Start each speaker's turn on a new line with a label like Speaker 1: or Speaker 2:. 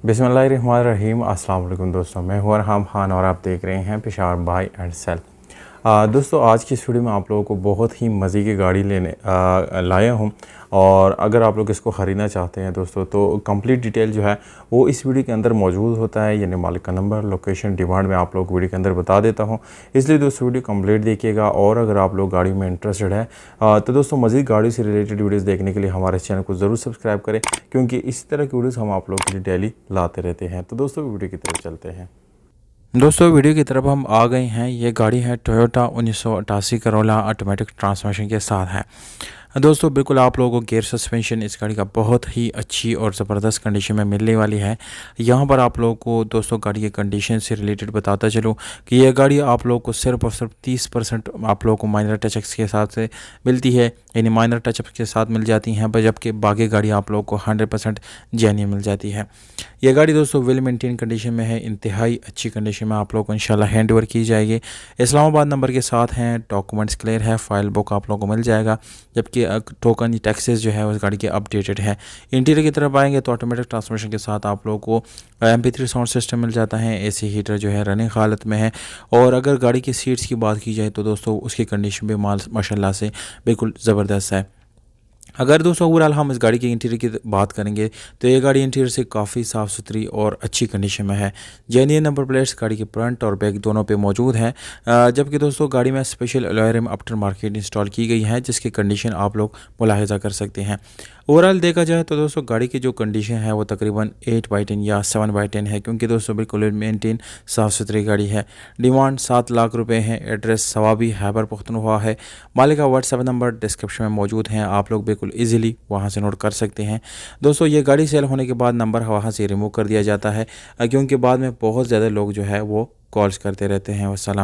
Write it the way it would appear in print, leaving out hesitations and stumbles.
Speaker 1: बिस्मिल्लाहिर्रहमानिर्रहीम। अस्सलाम वालेकुम दोस्तों, मैं हूं अरहम खान और आप देख रहे हैं पेशावर बाय एंड सेल। दोस्तों आज की इस वीडियो में आप लोगों को बहुत ही मज़े की गाड़ी लेने लाया हूं और अगर आप लोग इसको ख़रीदना चाहते हैं दोस्तों तो कंप्लीट डिटेल जो है वो इस वीडियो के अंदर मौजूद होता है, यानी मालिक का नंबर, लोकेशन, डिमांड में आप लोग वीडियो के अंदर बता देता हूं। इसलिए दोस्तों वीडियो कंप्लीट देखिएगा और अगर आप लोग गाड़ी में इंटरेस्टेड है तो दोस्तों मज़ीद गाड़ी से रिलेटेड वीडियोज़ देखने के लिए हमारे चैनल को ज़रूर सब्सक्राइब करें, क्योंकि इस तरह की वीडियोज़ हम आप लोग के लिए डेली लाते रहते हैं। तो दोस्तों वीडियो की तरफ चलते हैं। दोस्तों वीडियो की तरफ हम आ गए हैं। ये गाड़ी है टोयोटा 1988 करोला ऑटोमेटिक ट्रांसमिशन के साथ है। दोस्तों बिल्कुल आप लोगों को गियर सस्पेंशन इस गाड़ी का बहुत ही अच्छी और ज़बरदस्त कंडीशन में मिलने वाली है। यहाँ पर आप लोगों को दोस्तों गाड़ी के कंडीशन से रिलेटेड बताता चलूँ कि यह गाड़ी आप लोगों को सिर्फ और सिर्फ 30% आप लोगों को माइनर टचअप्स के साथ से मिलती है, यानी माइनर टचअप्स के साथ मिल जाती हैं, पर जबकि बाकी गाड़ी आप लोगों को 100% जेन्युइन मिल जाती है। यह गाड़ी दोस्तों वेल मेंटेन कंडीशन में है, इंतहाई अच्छी कंडीशन में आप लोगों को इंशाल्लाह हैंड ओवर की जाएगी। इस्लामाबाद नंबर के साथ हैं, डॉक्यूमेंट्स क्लियर है, फाइल बुक आप लोगों को मिल जाएगा, जबकि टोकन टैक्सेस जो है उस गाड़ी के अपडेटेड है। इंटीरियर की तरफ आएंगे तो ऑटोमेटिक ट्रांसमिशन के साथ आप लोगों को MP3 साउंड सिस्टम मिल जाता है, AC हीटर जो है रनिंग हालत में है। और अगर गाड़ी की सीट्स की बात की जाए तो दोस्तों उसकी कंडीशन भी माशाल्लाह से बिल्कुल ज़बरदस्त है। अगर दोस्तों ओवरऑल हम इस गाड़ी के इंटीरियर की बात करेंगे तो ये गाड़ी इंटीरियर से काफ़ी साफ़ सुथरी और अच्छी कंडीशन में है। जेन्युइन नंबर प्लेट्स गाड़ी के फ्रंट और बैक दोनों पे मौजूद हैं, जबकि दोस्तों गाड़ी में special alloy rim after market install की गई है, जिसकी कंडीशन आप लोग मुलाहिजा कर सकते हैं। ओवरऑल देखा जाए तो दोस्तों गाड़ी की जो कंडीशन है वो तकरीबन 8/10 या 7/10 है, क्योंकि दोस्तों बिल्कुल मेंटेन साफ़ सुथरी गाड़ी है। डिमांड 7 लाख रुपए है। एड्रेस सवाबी खैबर पख्तूनख्वा है। मालिक का व्हाट्सएप नंबर डिस्क्रिप्शन में मौजूद है, आप लोग बिल्कुल ईजिली वहां से नोट कर सकते हैं। दोस्तों ये गाड़ी सेल होने के बाद नंबर वहाँ से रिमूव कर दिया जाता है, क्योंकि बाद में बहुत ज़्यादा लोग जो है वो कॉल्स करते रहते हैं। वस्सलाम।